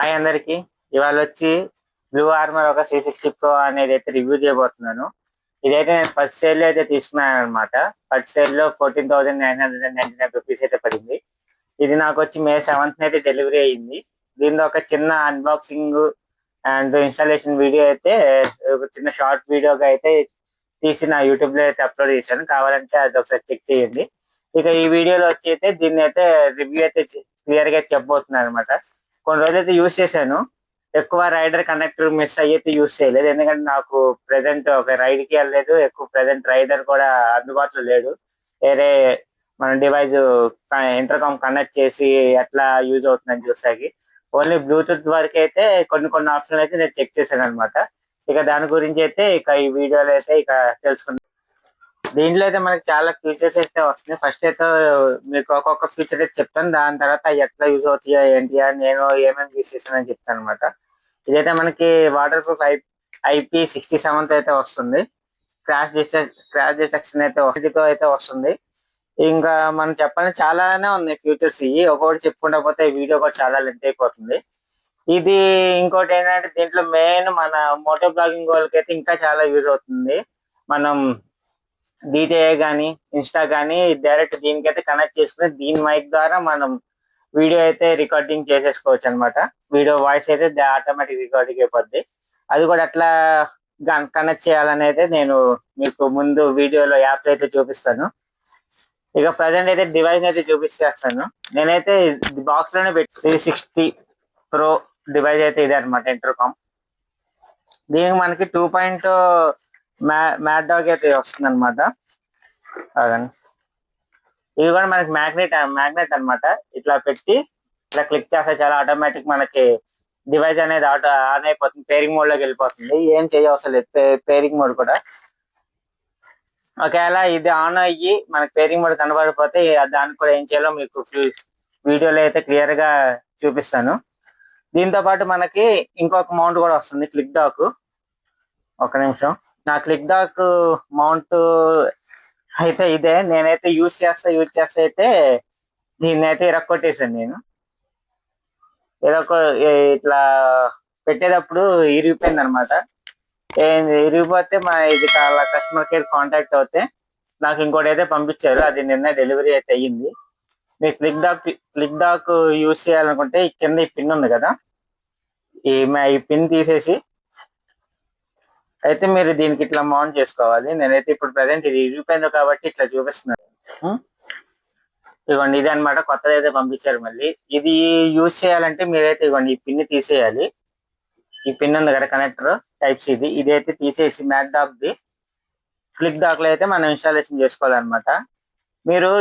Hi అందరికి. ఇవాళ వచ్చి బ్లూ ఆర్మర్ ఒక C60 Pro అనేది అయితే రివ్యూ చేయబోతున్నాను. ఇదైతే నేను ఫస్ట్ సేల్ లో అయితే తీసుకున్నాను అనమాట. ఫస్ట్ సేల్ లో 14,999 రూపీస్ అయితే పడింది. ఇది నాకు వచ్చి May 7th అయితే డెలివరీ అయ్యింది. దీనిలో ఒక చిన్న అన్బాక్సింగ్ అండ్ ఇన్స్టాలేషన్ వీడియో అయితే ఒక చిన్న షార్ట్ వీడియోగా అయితే తీసి నా యూట్యూబ్ లో అయితే అప్లోడ్ చేశాను. కావాలంటే అది ఒకసారి చెక్ చేయండి. ఇక ఈ వీడియోలో వచ్చి అయితే దీన్ని అయితే రివ్యూ అయితే క్లియర్ గా చెప్పబోతున్నాను అనమాట. కొన్ని రోజులు అయితే యూజ్ చేశాను. ఎక్కువ రైడర్ కండక్టర్ మిస్ అయ్యితే యూజ్ చేయలేదు, ఎందుకంటే నాకు ప్రెసెంట్ ఒక రైడ్ కి వెళ్ళలేదు. ఎక్కువ ప్రెసెంట్ రైడర్ కూడా అందుబాటులో లేడు. వేరే మన డివైస్ ఇంటర్కామ్ కనెక్ట్ చేసి ఎట్లా యూజ్ అవుతుందని చూసాకి ఓన్లీ బ్లూటూత్ వరకు అయితే కొన్ని ఆప్షన్లు అయితే నేను చెక్ చేశాను అనమాట. ఇక దాని గురించి అయితే ఇక ఈ వీడియోలో అయితే ఇక తెలుసుకుందాం. దీంట్లో అయితే మనకి చాలా ఫీచర్స్ అయితే వస్తున్నాయి. ఫస్ట్ అయితే మీకు ఒక్కొక్క ఫీచర్ అయితే చెప్తాను, దాని తర్వాత ఎట్లా యూజ్ అవుతాయో ఏంటి అని నేను ఏమేమి యూజ్ చేస్తానని చెప్తాను అనమాట. ఇదైతే మనకి వాటర్ ప్రూఫ్ IP67 అయితే వస్తుంది. క్రాష్ డిటెక్షన్ అయితే ఒకటితో అయితే వస్తుంది. ఇంకా మనం చెప్పాలని చాలానే ఉన్నాయి ఫీచర్స్. ఇవి ఒక్కొక్కటి చెప్పుకుంటా పోతే ఈ వీడియో కూడా చాలా లెంత్ అయిపోతుంది. ఇది ఇంకోటి ఏంటంటే దీంట్లో మెయిన్ మన మోటో బ్లాగింగ్ వాళ్ళకి అయితే ఇంకా చాలా యూజ్ అవుతుంది. మనం డీజే కానీ ఇన్స్టా కానీ డైరెక్ట్ దీనికైతే కనెక్ట్ చేసుకుని దీని మైక్ ద్వారా మనం వీడియో అయితే రికార్డింగ్ చేసేసుకోవచ్చు అనమాట. వీడియో వాయిస్ అయితే ఆటోమేటిక్ రికార్డింగ్ అయిపోద్ది. అది కూడా ఎట్లా కనెక్ట్ చేయాలనేది నేను మీకు ముందు వీడియోలో యాప్ అయితే చూపిస్తాను. ఇక ప్రజెంట్ అయితే డివైస్ అయితే చూపిస్తాను. నేనైతే బాక్స్ లోనే పెట్టి C60 Pro డివైస్ అయితే ఇదే అనమాట, ఇంటర్కామ్. దీనికి మనకి 2.0 మ్యాట్ డాగ్ అయితే వస్తుంది అనమాట. ఇది కూడా మనకి మ్యాగ్నెట్ అనమాట. ఇట్లా పెట్టి ఇట్లా క్లిక్ చేస్తే చాలా ఆటోమేటిక్ మనకి డివైస్ అనేది ఆన్ అయిపోతుంది. పేరింగ్ మోడ్ లోకి వెళ్ళిపోతుంది. ఏం చేయవసరం లేదు. పేరింగ్ మోడ్ కూడా ఒకవేళ ఇది ఆన్ అయ్యి మనకి పేరింగ్ మోడ్ కనబడిపోతే దానికి కూడా ఏం చేయాలో మీకు వీడియోలో అయితే క్లియర్ గా చూపిస్తాను. దీంతో పాటు మనకి ఇంకొక మౌంట్ కూడా వస్తుంది, క్లిక్ డాక్. ఒక నిమిషం. నా క్లిక్ డాక్ మౌంట్ అయితే ఇదే. నేనైతే యూజ్ చేస్తా అయితే దీన్ని అయితే ఇరక్కొట్టేసాను నేను. ఇట్లా పెట్టేటప్పుడు ఇరిగిపోయింది అనమాట. ఇరిగిపోతే ఇది కస్టమర్ కేర్ కాంటాక్ట్ అవుతే నాకు ఇంకోటి అయితే పంపించారు. అది నిన్న డెలివరీ అయితే అయ్యింది. మీరు క్లిక్ డాక్ యూజ్ చేయాలనుకుంటే ఈ కింద ఈ పిన్ ఉంది కదా, ఈ పిన్ తీసేసి అయితే మీరు దీనికి ఇట్లా మౌంట్ చేసుకోవాలి. నేనైతే ఇప్పుడు ప్రెసెంట్ ఇది ఇరిగిపోయింది కాబట్టి ఇట్లా చూపిస్తున్నాను. ఇదిగోండి, ఇది అనమాట. కొత్తది అయితే పంపించారు మళ్ళీ. ఇది యూజ్ చేయాలంటే మీరైతే ఇదిగోండి ఈ పిన్ తీసేయాలి. ఈ పిన్ ఉంది కదా కనెక్టర్ టైప్ సి, ఇదైతే తీసేసి మ్యాట్ డాక్ ది క్లిక్ డాక్ లో అయితే మనం ఇన్స్టాలేషన్ చేసుకోవాలన్నమాట. మీరు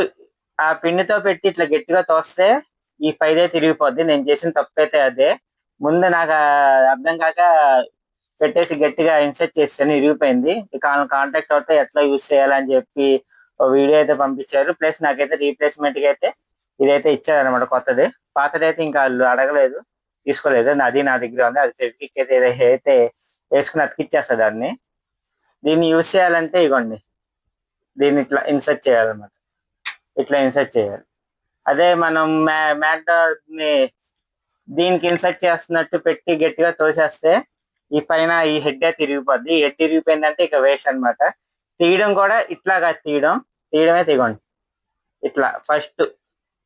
ఆ పిన్ తో పెట్టి ఇట్లా గట్టిగా తోస్తే ఈ పైదే తిరిగిపోద్ది. నేను చేసిన తప్పైతే అదే. ముందు నాకు అర్థం కాక పెట్టేసి గట్టిగా ఇన్సర్ట్ చేస్తాను, ఇరిగిపోయింది. ఇక కాంటాక్ట్ అవుతే ఎట్లా యూజ్ చేయాలని చెప్పి వీడియో అయితే పంపించారు. ప్లస్ నాకైతే రీప్లేస్మెంట్ కి అయితే ఇదైతే ఇచ్చారనమాట కొత్తది. పాతది అయితే ఇంకా వాళ్ళు అడగలేదు, తీసుకోలేదు. అది నా దగ్గర ఉంది. అది సర్టిఫికేట్ అయితే వేసుకుని అతికిచ్చేస్తా దాన్ని. దీన్ని యూజ్ చేయాలంటే ఇగోండి, దీన్ని ఇట్లా ఇన్సర్ట్ చేయాలన్నమాట. ఇట్లా ఇన్సర్ట్ చేయాలి. అదే మనం మ్యాక్డాట్ ని దీనికి ఇన్సర్ట్ చేస్తున్నట్టు పెట్టి గట్టిగా తోసేస్తే ఈ పైన ఈ హెడ్ తిరిగిపోద్ది. ఈ హెడ్ తిరిగిపోయిందంటే ఇక వేస్ట్ అనమాట. తీయడం కూడా ఇట్లాగా తీయడమే తీగండి. ఇట్లా ఫస్ట్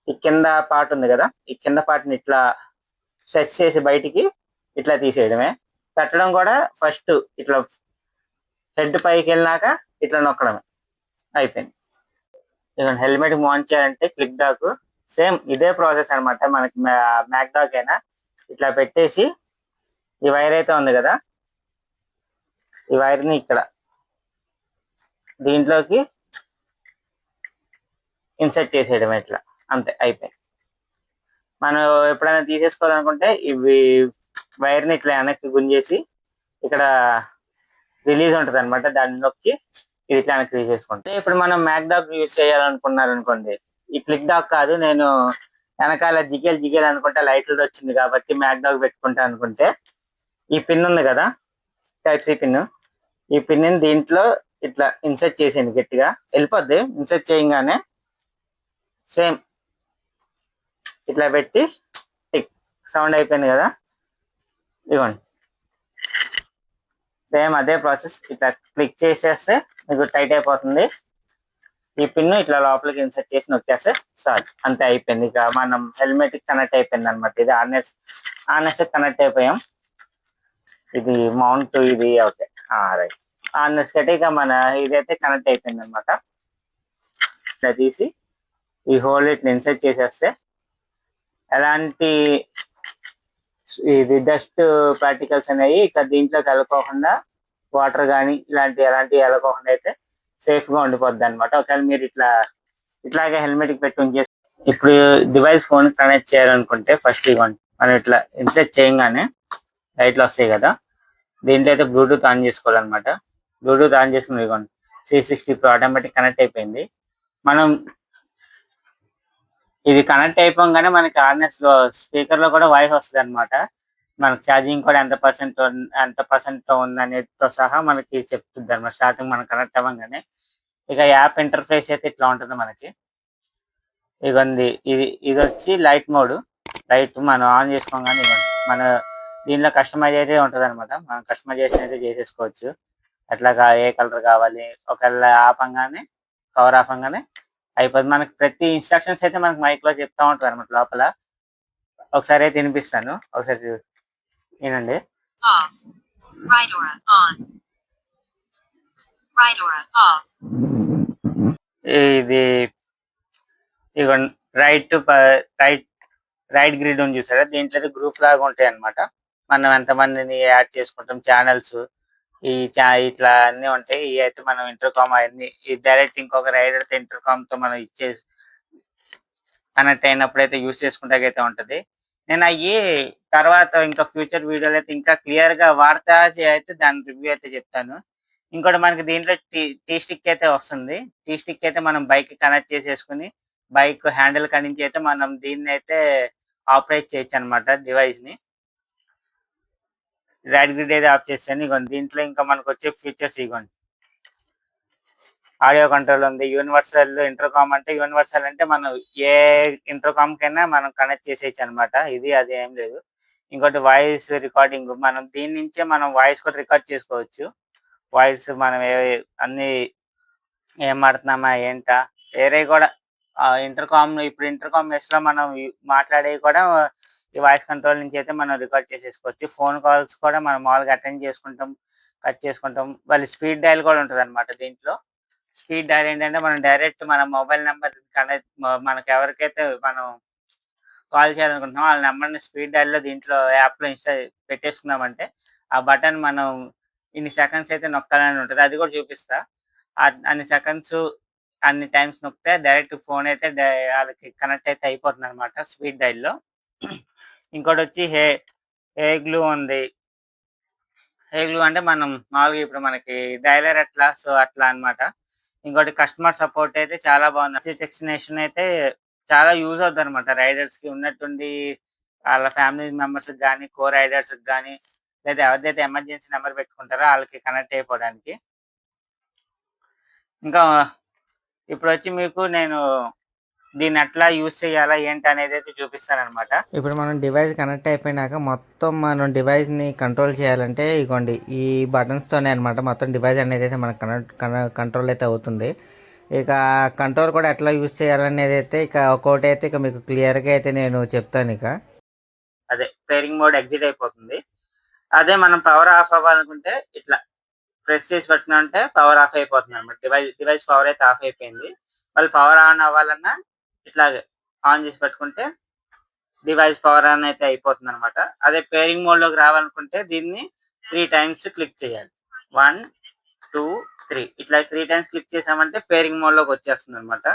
ఈ కింద పార్ట్ ఉంది కదా, ఈ కింద పార్ట్ని ఇట్లా స్ట్రెచ్ చేసి బయటికి ఇట్లా తీసేయడమే. పెట్టడం కూడా ఫస్ట్ ఇట్లా హెడ్ పైకి వెళ్ళినాక ఇట్లా నొక్కడమే, అయిపోయింది. ఇక హెల్మెట్ మౌంట్ చేయాలంటే క్లిక్ డాక్ సేమ్ ఇదే ప్రాసెస్ అనమాట. మనకి మ్యాక్ డాక్ అయినా ఇట్లా పెట్టేసి ఈ వైర్ అయితే ఉంది కదా, ఈ వైర్ని ఇక్కడ దీంట్లోకి ఇన్సర్ట్ చేసేయడం ఇట్లా, అంతే, అయిపోయింది. మనం ఎప్పుడైనా తీసేసుకోవాలనుకుంటే ఇవి వైర్ని ఇట్లా వెనక్కి గుంజేసి ఇక్కడ రిలీజ్ ఉంటుంది అనమాట, దాన్ని నొక్కి ఇది ఇట్లా వెనక్కి తీసేసుకుంటే. ఇప్పుడు మనం మ్యాక్ డాక్ యూజ్ చేయాలనుకున్నారనుకోండి, ఈ క్లిక్ డాక్ కాదు, నేను వెనకాల జిగేల్ అనుకుంటే లైట్లతో వచ్చింది కాబట్టి మ్యాక్ డాక్ పెట్టుకుంటా అనుకుంటే ఈ పిన్ ఉంది కదా, టైప్ సి పిన్, ఈ పిన్ దీంట్లో ఇట్లా ఇన్సర్ట్ చేసేయండి. గట్టిగా వెళ్ళిపోద్ది. ఇన్సర్ట్ చేయగానే సేమ్ ఇట్లా పెట్టి టిక్ సౌండ్ అయిపోయింది కదా, ఇవ్వండి, సేమ్ అదే ప్రాసెస్. ఇట్లా క్లిక్ చేసేస్తే మీకు టైట్ అయిపోతుంది. ఈ పిన్ ఇట్లా లోపలికి ఇన్సర్ట్ చేసి నొక్కేస్తే చాలు, అంతే అయిపోయింది. ఇక మనం హెల్మెట్ కనెక్ట్ అయిపోయింది అనమాట. ఇది ఆర్నెస్ కనెక్ట్ అయిపోయాం. ఇది మౌంట్ ఇది ఓకే, రైట్. ఆర్నెస్ కట్టి ఇక మన ఇదైతే కనెక్ట్ అయిపోయింది అనమాట. ఇట్లా తీసి ఈ హోల్ ఇట్లా ఇన్సర్ట్ చేసేస్తే ఎలాంటి ఇది డస్ట్ పార్టికల్స్ అనేవి ఇక దీంట్లోకి వెళ్ళకోకుండా, వాటర్ కానీ ఎలాంటి వెళ్ళకోకుండా అయితే సేఫ్ గా ఉండిపోద్ది అనమాట. ఒకవేళ మీరు ఇట్లాగే హెల్మెట్ పెట్టి ఉంచేసి ఇప్పుడు డివైస్ ఫోన్ కనెక్ట్ చేయాలనుకుంటే ఫస్ట్ ఇవ్వండి, మనం ఇట్లా ఇన్సర్ట్ చేయగానే లైట్లు వస్తాయి కదా, దీంట్లో అయితే బ్లూటూత్ ఆన్ చేసుకోవాలన్నమాట. బ్లూటూత్ ఆన్ చేసుకుని ఇవ్వండి, C60 Pro ఆటోమేటిక్ కనెక్ట్ అయిపోయింది. మనం ఇది కనెక్ట్ అయిపోగానే మనకి ఆర్నెస్ లో స్పీకర్ లో కూడా వాయిస్ వస్తుంది అనమాట. మనకి ఛార్జింగ్ కూడా ఎంత పర్సెంట్ తో ఉందనేదితో సహా మనకి చెప్తుంది అనమాట. స్టార్టింగ్ మనం కనెక్ట్ అవ్వగానే ఇక యాప్ ఇంటర్ఫేస్ అయితే ఇట్లా ఉంటుంది మనకి. ఇదిగోండి, ఇది వచ్చి లైట్ మోడ్. లైట్ మనం ఆన్ చేసుకోగానే ఇవ్వండి, మన దీనిలో కస్టమైజ్ అయితే ఉంటుంది అనమాట. మనం కస్టమైజేషన్ అయితే చేసేసుకోవచ్చు. ఎట్లాగా ఏ కలర్ కావాలి, ఒకవేళ ఆపంగానే పవర్ ఆపంగానే అయిపోతుంది. మనకి ప్రతి ఇన్స్ట్రక్షన్స్ అయితే మనకి మైక్ లో చెప్తా ఉంటారు అనమాట లోపల. ఒకసారి అయితే వినిపిస్తాను, ఒకసారి వినండి. ఇది ఇక రైట్ రైట్ రైట్ గ్రిడ్ ఉంది చూసారా, దీంట్లో అయితే గ్రూప్ లాగా ఉంటాయి అనమాట. మనం ఎంతమందిని యాడ్ చేసుకుంటాం, ఛానల్స్ ఇట్లా అన్ని ఉంటాయి. ఇవి అయితే మనం ఇంటర్కామ్ అవన్నీ డైరెక్ట్ ఇంకొక రైడర్ ఇంటర్కామ్ తో మనం కనెక్ట్ అయినప్పుడు అయితే యూస్ చేసుకుంటాకైతే ఉంటది. నేను అవి తర్వాత ఇంకా ఫ్యూచర్ వీడియోలు అయితే ఇంకా క్లియర్ గా వాడతా అయితే దాని రివ్యూ అయితే చెప్తాను. ఇంకోటి మనకి దీంట్లో టీ స్టిక్ అయితే వస్తుంది. టీ స్టిక్ అయితే మనం బైక్ కనెక్ట్ చేసేసుకుని బైక్ హ్యాండిల్ కనించి అయితే మనం దీన్ని అయితే ఆపరేట్ చేయొచ్చు అనమాట డివైస్ ని. రైట్ గ్రిడ్ అయితే ఆఫ్ చేస్తాను. ఇగోండి, దీంట్లో ఇంకా మనకు వచ్చే ఫీచర్స్ ఇగోండి, ఆడియో కంట్రోల్ ఉంది, యూనివర్సల్ ఇంటర్కామ్. అంటే యూనివర్సల్ అంటే మనం ఏ ఇంటర్కామ్ కైనా మనం కనెక్ట్ చేసేయచ్చు అనమాట. ఇది అది ఏం లేదు. ఇంకోటి వాయిస్ రికార్డింగ్, మనం దీని నుంచే మనం వాయిస్ కూడా రికార్డ్ చేసుకోవచ్చు. వాయిస్ మనం అన్ని ఏం మాడుతున్నామా ఏంటా వేరే కూడా ఇంటర్కామ్, ఇప్పుడు ఇంటర్కామ్ మెస్ లో మనం మాట్లాడేవి కూడా ఈ వాయిస్ కంట్రోల్ నుంచి అయితే మనం రికార్డ్ చేసేసుకోవచ్చు. ఫోన్ కాల్స్ కూడా మనం మామూలుగా అటెండ్ చేసుకుంటాం, కట్ చేసుకుంటాం. వాళ్ళ స్పీడ్ డయల్ కూడా ఉంటుంది అనమాట. దీంట్లో స్పీడ్ డయల్ ఏంటంటే మనం డైరెక్ట్ మన మొబైల్ నెంబర్ కనెక్ట్, మనకి ఎవరికైతే మనం కాల్ చేయాలనుకుంటున్నాం వాళ్ళ నెంబర్ని స్పీడ్ డయల్లో దీంట్లో యాప్లో పెట్టేసుకున్నామంటే ఆ బటన్ మనం ఇన్ని సెకండ్స్ అయితే నొక్కాలని ఉంటుంది, అది కూడా చూపిస్తా. అన్ని సెకండ్స్ అన్ని టైమ్స్ నొక్కితే డైరెక్ట్ ఫోన్ అయితే వాళ్ళకి కనెక్ట్ అయితే అయిపోతుంది అనమాట స్పీడ్ డైల్లో. ఇంకోటి వచ్చి హే గ్లూ ఉంది. హే గ్లూ అంటే మనం మామూలుగా ఇప్పుడు మనకి డైలర్ ఎట్లా, సో అట్లా అనమాట. ఇంకోటి కస్టమర్ సపోర్ట్ అయితే చాలా బాగుంది. టెక్స్టినేషన్ అయితే చాలా యూజ్ అవుతుంది అనమాట రైడర్స్ కి ఉన్నట్టుండి, వాళ్ళ ఫ్యామిలీ మెంబర్స్ కానీ, కో రైడర్స్ కానీ, లేదా ఎవరిదైతే ఎమర్జెన్సీ నెంబర్ పెట్టుకుంటారో వాళ్ళకి కనెక్ట్ అయిపోవడానికి. ఇంకా ఇప్పుడు వచ్చి మీకు నేను దీన్ని ఎట్లా యూజ్ చేయాలా ఏంటి అనేది అయితే చూపిస్తాను అనమాట. ఇప్పుడు మనం డివైస్ కనెక్ట్ అయిపోయినాక మొత్తం మనం డివైస్ని కంట్రోల్ చేయాలంటే ఇగోండి ఈ బటన్స్తోనే అనమాట. మొత్తం డివైస్ అనేది అయితే మనకు కంట్రోల్ అయితే అవుతుంది. ఇక కంట్రోల్ కూడా ఎట్లా యూజ్ చేయాలనేది అయితే ఇక ఒక్కొక్కటి అయితే ఇక మీకు క్లియర్గా అయితే నేను చెప్తాను. ఇక అదే పేరింగ్ మోడ్ ఎగ్జిట్ అయిపోతుంది. అదే మనం పవర్ ఆఫ్ అవ్వాలనుకుంటే ఇట్లా ప్రెస్ చేసి పెట్టినా అంటే పవర్ ఆఫ్ అయిపోతుంది అనమాట. డివైస్ పవర్ అయితే ఆఫ్ అయిపోయింది. మళ్ళీ పవర్ ఆన్ అవ్వాలన్నా ఇట్లాగే ఆన్ చేసి పెట్టుకుంటే డివైస్ పవర్ ఆన్ అయితే అయిపోతుంది అనమాట. అదే పేరింగ్ మోడ్ లోకి రావాలనుకుంటే దీన్ని 3 times క్లిక్ చేయాలి. 1 2 3 ఇట్లా 3 times క్లిక్ చేసామంటే పేరింగ్ మోడ్ లోకి వచ్చేస్తుంది అనమాట.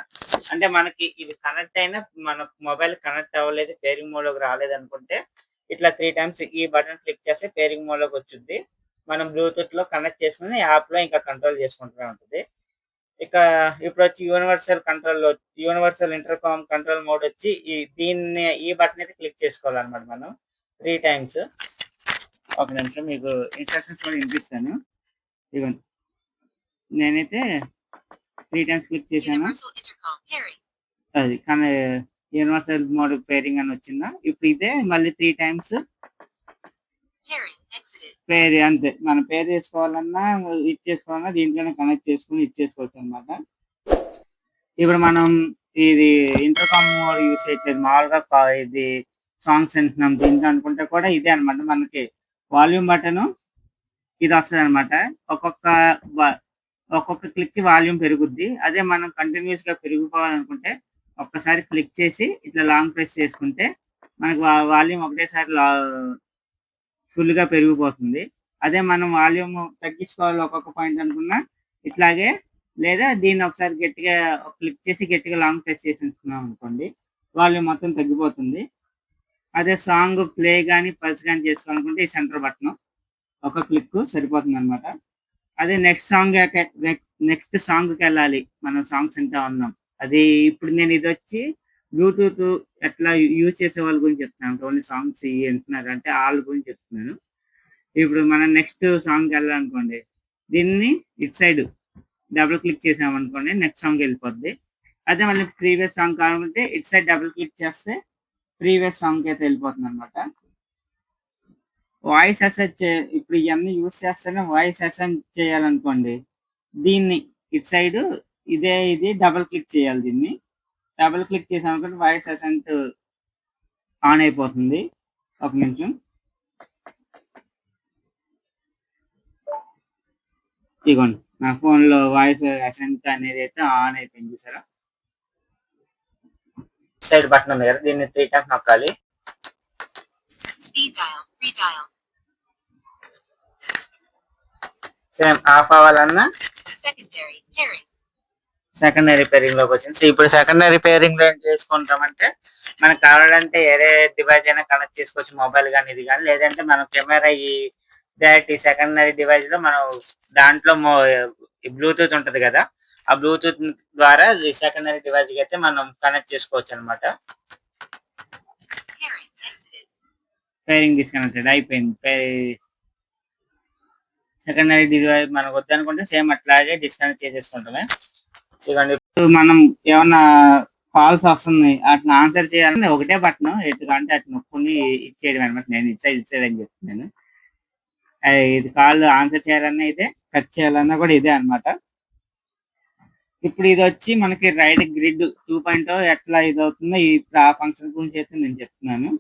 అంటే మనకి ఇది కనెక్ట్ అయినా మన మొబైల్ కనెక్ట్ అవ్వలేదు, పేరింగ్ మోడ్ లోకి రాలేదు అనుకుంటే ఇట్లా 3 times ఈ బటన్ క్లిక్ చేస్తే పేరింగ్ మోడ్ లోకి వచ్చింది. మనం బ్లూటూత్ లో కనెక్ట్ చేసుకుని యాప్ లో ఇంకా కంట్రోల్ చేసుకుంటూనే ఉంటుంది. ఇక ఇప్పుడు వచ్చి యూనివర్సల్ ఇంటర్కామ్ కంట్రోల్ మోడ్ వచ్చి ఈ బటన్ అయితే క్లిక్ చేసుకోవాలన్నమాట మనం 3 times. ఒక నిమిషం మీకు ఇన్స్ట్రక్షన్స్ కూడా వినిపిస్తాను. ఇవ్వండి, నేనైతే 3 times క్లిక్ చేశాను. అది కానీ యూనివర్సల్ మోడ్ పేరింగ్ అని వచ్చిందా. ఇప్పుడు ఇదే మళ్ళీ 3 times పేరు అంతే, మన పేరు తీసుకోవాలన్నా ఇచ్చేసుకోవాలన్నా దీంట్లోనే కనెక్ట్ చేసుకుని ఇచ్చేసుకోవచ్చు అనమాట. ఇప్పుడు మనం ఇది ఇంటర్కామ్ యూస్ చేయట్లేదు, మామూలుగా ఇది సాంగ్స్ వింటున్నాం దీంట్లో అనుకుంటే కూడా ఇదే అనమాట. మనకి వాల్యూమ్ బటన్ ఇది వస్తుంది అనమాట. ఒక్కొక్క క్లిక్ కి వాల్యూమ్ పెరుగుద్ది. అదే మనం కంటిన్యూస్ గా పెరిగిపోవాలనుకుంటే ఒక్కసారి క్లిక్ చేసి ఇట్లా లాంగ్ ప్రెస్ చేసుకుంటే మనకి వాల్యూమ్ ఒకటేసారి ఫుల్ గా పెరిగిపోతుంది. అదే మనం వాల్యూమ్ తగ్గించుకోవాలి ఒక్కొక్క పాయింట్ అనుకున్నా ఇట్లాగే, లేదా దీన్ని ఒకసారి గట్టిగా క్లిక్ చేసి గట్టిగా లాంగ్ ప్రెస్ చేసి ఉంచుకున్నాం అనుకోండి వాల్యూమ్ మొత్తం తగ్గిపోతుంది. అదే సాంగ్ ప్లే కానీ పల్స్ కానీ చేసుకోవాలనుకుంటే ఈ సెంటర్ బటన్ ఒక క్లిక్ సరిపోతుంది అనమాట. అదే నెక్స్ట్ సాంగ్కి వెళ్ళాలి, మనం సాంగ్స్ వింటా ఉన్నాం. అది ఇప్పుడు నేను ఇది వచ్చి బ్లూటూత్ ఎట్లా యూజ్ చేసే వాళ్ళ గురించి చెప్తున్నాను, ఓన్లీ సాంగ్స్ వింటున్నారు అంటే వాళ్ళ గురించి చెప్తున్నాను. ఇప్పుడు మనం నెక్స్ట్ సాంగ్కి వెళ్ళాలనుకోండి, దీన్ని ఇటు సైడ్ డబుల్ క్లిక్ చేసామనుకోండి నెక్స్ట్ సాంగ్ వెళ్ళిపోద్ది. అదే మళ్ళీ ప్రీవియస్ సాంగ్ కావాలంటే ఇటు సైడ్ డబుల్ క్లిక్ చేస్తే ప్రీవియస్ సాంగ్ అయితే వెళ్ళిపోతుంది అనమాట. వాయిస్ అసెస్ ఇప్పుడు ఇవన్నీ యూస్ చేస్తేనే వాయిస్ అసెస్ చేయాలనుకోండి, దీన్ని ఇటు సైడ్ ఇది డబుల్ క్లిక్ చేయాలి. దీన్ని డబుల్ క్లిక్ చేసామనుకోండి వాయిస్ అసెంట్ ఆన్ అయిపోతుంది. ఒక నిమిషం, ఇదిగోండి నా ఫోన్ లో వాయిస్ అసెంట్ అనేది అయితే ఆన్ అయిపోయింది చూసారా. సైడ్ బటన్ ఉంది కదా, దీన్ని 3 టైమ్స్ నొక్కాలి. సేమ్ ఆఫ్ అవ్వాలన్నా సెకండరీ పేరింగ్ లోకి వచ్చింది. సో ఇప్పుడు సెకండరీ పేరింగ్ లో ఏం చేసుకుంటామంటే మనకు కావాలంటే ఏరే డివైస్ అయినా కనెక్ట్ చేసుకోవచ్చు, మొబైల్ కానీ ఇది కానీ, లేదంటే మనం కెమెరా డైరెక్ట్ ఈ సెకండరీ డివైస్ లో మనం దాంట్లో బ్లూటూత్ ఉంటది కదా, ఆ బ్లూటూత్ ద్వారా ఈ సెకండరీ డివైస్ కి అయితే మనం కనెక్ట్ చేసుకోవచ్చు అనమాట. పేరింగ్ డిస్కనెక్టెడ్ అయిపోయింది. సెకండరీ డివైస్ మనకు వద్దనుకుంటే సేమ్ అట్లాగే డిస్కనెక్ట్ చేసేసుకుంటామే. ఇదిగోండి మనం ఏమన్నా కాల్స్ వస్తుంది అట్లా ఆన్సర్ చేయాలని ఒకటే బటన్ ఎటుకంటే అటు నొక్కుని ఇచ్చేయడం అనమాట. నేను ఇచ్చేదని చెప్తున్నాను. ఇది కాల్ ఆన్సర్ చేయాలన్నా ఇదే, కట్ చేయాలన్నా కూడా ఇదే అనమాట. ఇప్పుడు ఇది వచ్చి మనకి రైట్ గ్రిడ్ 2.0 ఎట్లా ఇది అవుతుందో ఇప్పుడు ఆ ఫంక్షన్ గురించి అయితే నేను చెప్తున్నాను.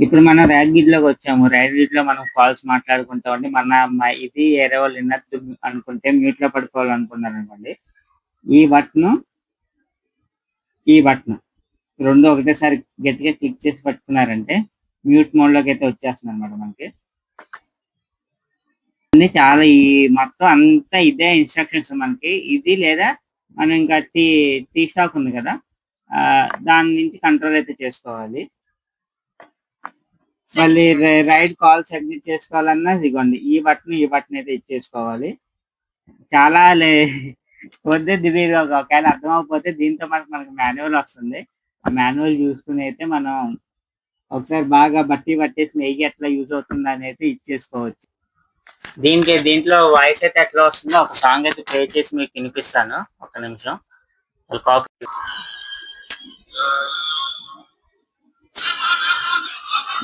ఇప్పుడు మనం రైట్ గ్రిడ్ లోకి వచ్చాము. రైట్ గ్రిడ్ లో మనం కాల్స్ మాట్లాడుకుంటా ఉండి ఇది ఏరే వాళ్ళు విన్నట్టు అనుకుంటే మ్యూట్ లో పడుకోవాలనుకున్నారు అనుకోండి, ఈ బటన్ రెండు ఒకటేసారి గట్టిగా క్లిక్ చేసి పట్టుకున్నారంటే మ్యూట్ మోడ్ లోకి అయితే వచ్చేస్తుంది అనమాట. మనకి అన్ని చాలా ఈ మొత్తం అంతా ఇదే ఇన్స్ట్రక్షన్స్ మనకి. ఇది లేదా మనం ఇంకా టీ స్టాక్ ఉంది కదా, దాని నుంచి కంట్రోల్ అయితే చేసుకోవాలి. మళ్ళీ రైట్ కాల్స్ ఎగ్జిట్ చేసుకోవాలన్నా ఇదిగోండి ఈ బటన్ అయితే ఇచ్చేసుకోవాలి. చాలా వద్దే దివ్యగా ఒకవేళ అర్థం అవ్వకపోతే దీంతో మనకి మాన్యువల్ వస్తుంది. ఆ మాన్యువల్ చూసుకుని అయితే మనం ఒకసారి బాగా పట్టేసి నెయ్యి ఎట్లా యూజ్ అవుతుంది అని అయితే ఇచ్చేసుకోవచ్చు. దీంట్లో వాయిస్ అయితే ఎట్లా వస్తుందో ఒక సాంగ్ అయితే ప్లే చేసి మీకు వినిపిస్తాను, ఒక నిమిషం. కాపీ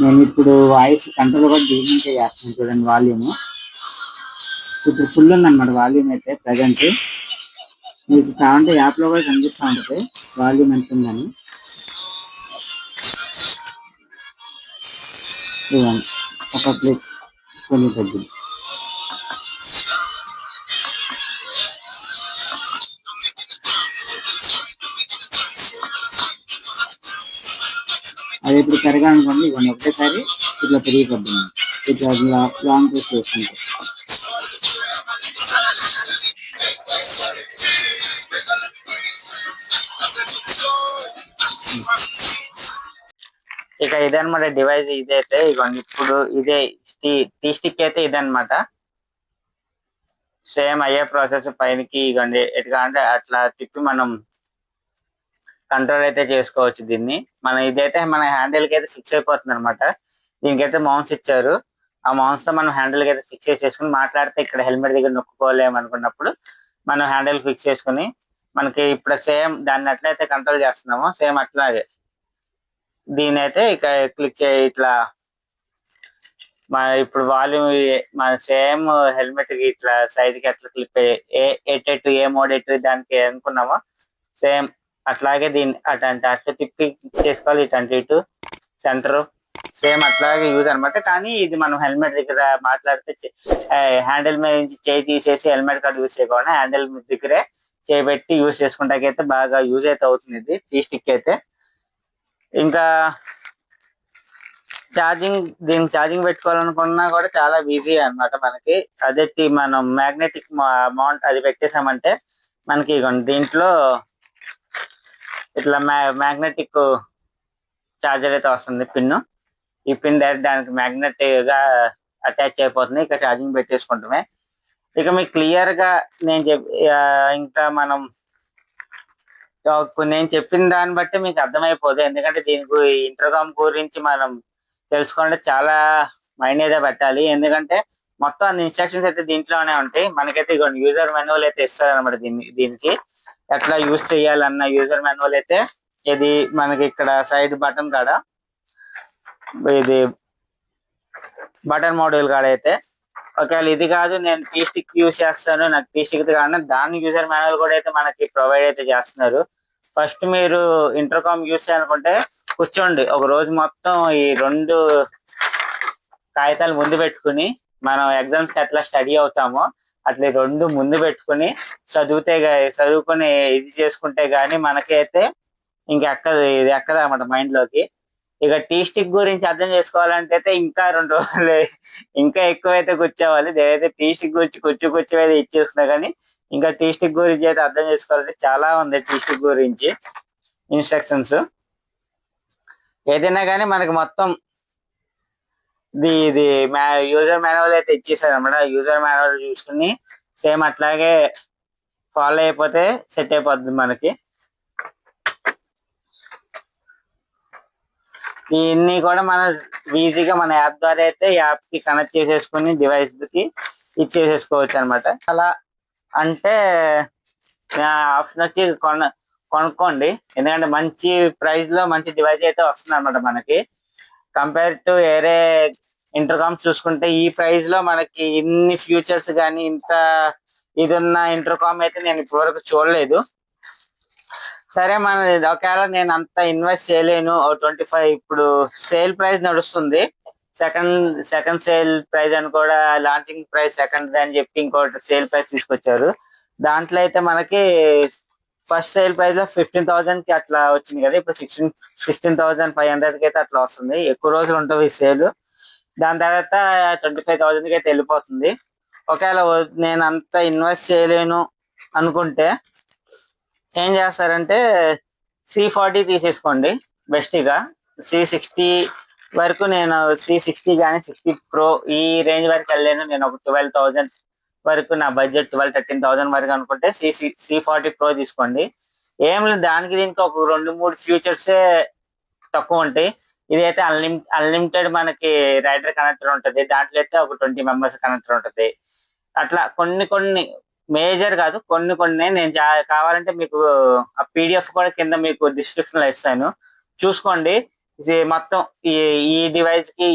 నేను ఇప్పుడు వాయిస్ కంట్రోల్ కూడా దీనికే చేస్తాను చూడండి. వాల్యూమ్ ఇప్పుడు ఫుల్ ఉందన్నమాట. వాల్యూమ్ అయితే ప్రజెంట్ మీకు కావాలంటే యాప్ లో కూడా కనిపిస్తూ ఉంటుంది వాల్యూమ్ ఎంత ఉందని. ఒక క్లిక్ కొన్ని తగ్గింది. అది ఇప్పుడు పెరగాలనుకోండి, ఇవన్నీ ఒకటేసారి ఇట్లా పెరిగిపోతుంది. ఇట్లా లాంగ్ ప్రెస్ చేసుకుంటాం. ఇక ఇదనమాట డివైస్. ఇదైతే ఇవ్వండి ఇప్పుడు ఇదే టీ స్టిక్ అయితే ఇదనమాట. సేమ్ అయ్యే ప్రాసెస్ పైనకి ఇవ్వండి ఎట్లా అంటే అట్లా తిప్పి మనం కంట్రోల్ అయితే చేసుకోవచ్చు దీన్ని. మనం ఇదైతే మన హ్యాండిల్ కి అయితే ఫిక్స్ అయిపోతుంది అనమాట. దీనికైతే మౌన్స్ ఇచ్చారు. ఆ మౌన్స్ తో మనం హ్యాండిల్ కి అయితే ఫిక్స్ చేసుకుని మాట్లాడితే ఇక్కడ హెల్మెట్ దగ్గర నొక్కుకోలేము అనుకున్నప్పుడు మనం హ్యాండిల్ ఫిక్స్ చేసుకుని మనకి ఇప్పుడు సేమ్ దాన్ని ఎట్లయితే కంట్రోల్ చేస్తున్నామో సేమ్ అట్లాగే దీని అయితే ఇక క్లిక్ ఇట్లా మన ఇప్పుడు వాల్యూమ్ మన సేమ్ హెల్మెట్ కి ఇట్లా సైడ్ కి అట్లా క్లిప్ ఎటు ఏ మోడ్ ఎటు దానికి అనుకున్నామో సేమ్ అట్లాగే దీన్ని అట్లా తిప్పి చేసుకోవాలి. ఇటు సెంటర్ సేమ్ అట్లాగే యూజ్ అనమాట. కానీ ఇది మనం హెల్మెట్ దగ్గర మాట్లాడితే హ్యాండిల్ మీద నుంచి చేయి తీసేసి హెల్మెట్ కార్డ్ యూజ్ చేయకుండా హ్యాండిల్ దగ్గరే చేయబెట్టి యూజ్ చేసుకుంటాకైతే బాగా యూజ్ అయితే అవుతుంది ఇది ఈ స్టిక్ అయితే. ఇంకా దీనికి ఛార్జింగ్ పెట్టుకోవాలనుకున్నా కూడా చాలా ఈజీ అన్నమాట మనకి. అదే మనం మ్యాగ్నెటిక్ మౌంట్ అది పెట్టేసామంటే మనకి దీంట్లో ఇట్లా మ్యాగ్నెటిక్ ఛార్జర్ అయితే వస్తుంది పిన్. ఈ పిన్ డైరెక్ట్ దానికి మ్యాగ్నెటిక్ గా అటాచ్ అయిపోతుంది. ఇక ఛార్జింగ్ పెట్టేసుకుంటామే. ఇక మీకు క్లియర్ గా ఇంకా మనం నేను చెప్పిన దాన్ని బట్టి మీకు అర్థమైపోదు. ఎందుకంటే దీనికి ఇంటర్కామ్ గురించి మనం తెలుసుకోవాలంటే చాలా మైండ్ అయితే పెట్టాలి. ఎందుకంటే మొత్తం అన్ని ఇన్స్ట్రక్షన్స్ అయితే దీంట్లోనే ఉంటాయి. మనకైతే యూజర్ మాన్యువల్ అయితే ఇస్తారు అనమాట. దీనికి ఎట్లా యూజ్ చేయాలన్న యూజర్ మాన్యువల్ అయితే ఇది మనకి ఇక్కడ సైడ్ బటన్ కాడ ఇది బటన్ మోడల్ కాడ అయితే ఒకవేళ ఇది కాదు నేను టీ స్టిక్ యూజ్ చేస్తాను నాకు టీ స్టిక్ కాదు దాని యూజర్ మాన్యువల్ కూడా అయితే మనకి ప్రొవైడ్ అయితే చేస్తున్నారు. ఫస్ట్ మీరు ఇంటర్కామ్ యూజ్ చేయాలనుకుంటే కూర్చోండి ఒక రోజు మొత్తం ఈ 2 కాగితాలు ముందు పెట్టుకుని మనం ఎగ్జామ్స్ కి ఎట్లా స్టడీ అవుతామో అట్లా 2 ముందు పెట్టుకుని చదువుకుని ఇది చేసుకుంటే గానీ మనకైతే ఇది ఎక్కదు అన్నమాట మైండ్ లోకి. ఇక టీ స్టిక్ గురించి అర్థం చేసుకోవాలంటే అయితే ఇంకా 2 రోజులు ఇంకా ఎక్కువైతే కూర్చోవాలి. నేనైతే టీ స్టిక్ గురించి కూర్చో అయితే ఇచ్చేస్తున్నా. కానీ ఇంకా టీ స్టిక్ గురించి అయితే అర్థం చేసుకోవాలంటే చాలా ఉంది. టీ స్టిక్ గురించి ఇన్స్ట్రక్షన్స్ ఏదైనా కానీ మనకి మొత్తం ఇది యూజర్ మాన్యువల్ అయితే ఇచ్చేసారు అనమాట. యూజర్ మాన్యువల్ చూసుకుని సేమ్ అట్లాగే ఫాలో అయిపోతే సెట్ అయిపోద్ది మనకి. దీన్ని కూడా మనం ఈజీగా మన యాప్ ద్వారా అయితే యాప్ కి కనెక్ట్ చేసేసుకుని డివైస్ కి ఇచ్చేసేసుకోవచ్చు అనమాట. అలా అంటే ఆప్షన్ వచ్చి కొనుక్కోండి. ఎందుకంటే మంచి ప్రైస్ లో మంచి డివైస్ అయితే వస్తుంది అనమాట మనకి. కంపేర్ టు వేరే ఇంటర్కామ్స్ చూసుకుంటే ఈ ప్రైస్ లో మనకి ఇన్ని ఫ్యూచర్స్ కానీ ఇంత ఇది ఉన్న ఇంటర్కామ్ అయితే నేను ఇప్పటివరకు చూడలేదు. సరే ఒకవేళ నేను అంత ఇన్వెస్ట్ చేయలేను 25 ఇప్పుడు సేల్ ప్రైస్ నడుస్తుంది. సెకండ్ సేల్ ప్రైస్ అని కూడా లాంచింగ్ ప్రైస్ సెకండ్ అని చెప్పి ఇంకోటి సేల్ ప్రైస్ తీసుకొచ్చారు. దాంట్లో అయితే మనకి ఫస్ట్ సేల్ ప్రైస్ లో 15,000 కి అట్లా వచ్చింది కదా. ఇప్పుడు 16,500 కి అయితే అట్లా వస్తుంది. ఎక్కువ రోజులు ఉంటుంది సేల్. దాని తర్వాత 25,000 కి అయితే వెళ్ళిపోతుంది. ఒకవేళ నేను అంత ఇన్వెస్ట్ చేయలేను అనుకుంటే ఏం చేస్తారంటే C40 తీసేసుకోండి బెస్ట్ గా. C60 వరకు నేను C60 కానీ 60 Pro ఈ రేంజ్ వరకు వెళ్ళలేను. నేను ఒక 12,000 వరకు నా బడ్జెట్ 13,000 వరకు అనుకుంటే C40 Pro తీసుకోండి. ఏం లేదు దానికి దీనికి ఒక 2-3 ఫ్యూచర్సే తక్కువ ఉంటాయి. ఇదైతే అన్లిమిటెడ్ మనకి రైడర్ కనెక్టర్ ఉంటుంది. దాంట్లో అయితే ఒక 20 మెంబర్స్ కనెక్టర్ ఉంటుంది. అట్లా కొన్ని మేజర్ కాదు కొన్ని నేను కావాలంటే మీకు ఆ PDF కూడా కింద మీకు డిస్క్రిప్షన్ లో ఇస్తాను చూసుకోండి. ఇది మొత్తం ఈ డివైస్ కి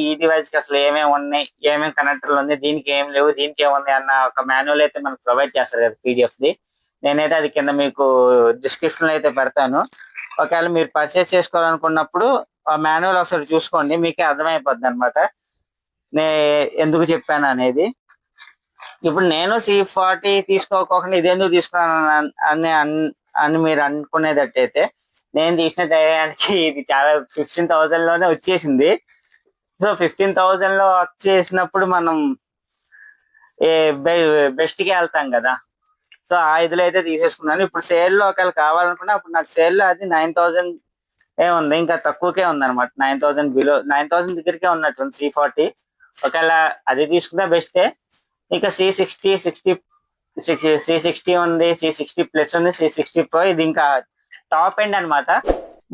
అసలు ఏమేమి ఉన్నాయి ఏమేమి కనెక్టర్లు ఉన్నాయి దీనికి ఏం లేవు దీనికి ఏమున్నాయి అన్న ఒక మాన్యువల్ అయితే మనకు ప్రొవైడ్ చేస్తారు కదా PDF ది. నేనైతే అది కింద మీకు డిస్క్రిప్షన్ లో అయితే పెడతాను. ఒకవేళ మీరు పర్చేస్ చేసుకోవాలనుకున్నప్పుడు ఆ మాన్యువల్ ఒకసారి చూసుకోండి మీకే అర్థమైపోద్ది అనమాట ఎందుకు చెప్పాను అనేది. ఇప్పుడు నేను C40 తీసుకోకుండా ఇదెందుకు తీసుకున్నాను అని మీరు అనుకునేటట్టయితే నేను తీసిన టయానికి ఇది చాలా 15,000 లోనే వచ్చేసింది. సో 15,000 లో వచ్చేసినప్పుడు మనం బెస్ట్ కి వెళ్తాం కదా. సో ఆ ఇదిలో అయితే తీసేసుకున్నాను. ఇప్పుడు సేల్ లో ఒకవేళ కావాలనుకున్నా అప్పుడు నాకు సేల్ లో అది 9,000 ఉంది. ఇంకా తక్కువకే ఉంది అనమాట. 9,000 బిలో 9,000 దగ్గరికే ఉన్నట్టుంది C40. ఒకవేళ అది తీసుకున్నా బెస్టే. ఇక C60 ఉంది, C60 ప్లస్ ఉంది, C60 Pro ఇది ఇంకా టాప్ ఎండ్ అనమాట.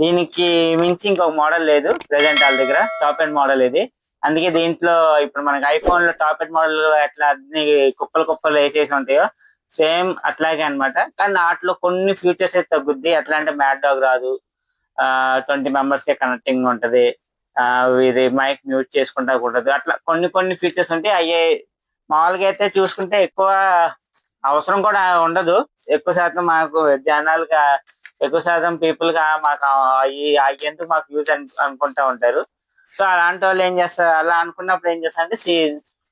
దీనికి మించి ఇంకొక మోడల్ లేదు ప్రెసెంట్ వాళ్ళ దగ్గర. టాప్ ఎండ్ మోడల్ ఇది. అందుకే దీంట్లో ఇప్పుడు మనకి ఐఫోన్ లో టాప్ ఎండ్ మోడల్ ఎట్లా అన్ని కుప్పలు వేసేసి ఉంటాయో సేమ్ అట్లాగే అనమాట. కానీ వాటిలో కొన్ని ఫ్యూచర్స్ అయితే తగ్గుద్ది. ఎట్లా అంటే మ్యాట్ డాగ్ రాదు, 20 మెంబర్స్ కి కనెక్టింగ్ ఉంటది. ఇది మైక్ మ్యూట్ చేసుకుంటా కూడదు. అట్లా కొన్ని ఫీచర్స్ ఉంటాయి. అయ్యే మామూలుగా అయితే చూసుకుంటే ఎక్కువ అవసరం కూడా ఉండదు. ఎక్కువ శాతం మాకు జనాలుగా ఎక్కువ శాతం పీపుల్ గా మాకు ఎందుకు మాకు యూజ్ అనుకుంటా ఉంటారు. సో అలాంటి వాళ్ళు ఏం చేస్తారు, అలా అనుకున్నప్పుడు ఏం చేస్తారంటే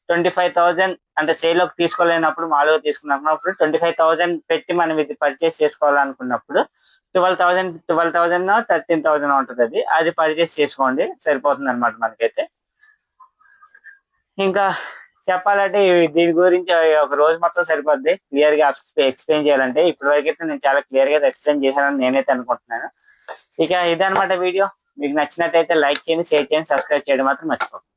25,000 అంటే సేల్ లోకి తీసుకోలేనప్పుడు, మామూలుగా తీసుకున్నప్పుడు 25,000 పెట్టి మనం ఇది పర్చేస్ చేసుకోవాలనుకున్నప్పుడు 12,000 13,000 ఉంటుంది. అది పర్చేస్ చేసుకోండి, సరిపోతుంది అనమాట మనకైతే. ఇంకా చెప్పాలంటే దీని గురించి ఒక రోజు మొత్తం సరిపోద్ది క్లియర్ గా ఎక్స్ప్లెయిన్ చేయాలంటే. ఇప్పటి వరకు అయితే నేను చాలా క్లియర్ గా ఎక్స్ప్లెయిన్ చేశానని నేనైతే అనుకుంటున్నాను. ఇక ఇదనమాట వీడియో. మీకు నచ్చినట్టయితే లైక్ చేయండి, షేర్ చేయండి, సబ్స్క్రైబ్ చేయడం మాత్రం మర్చిపోకండి.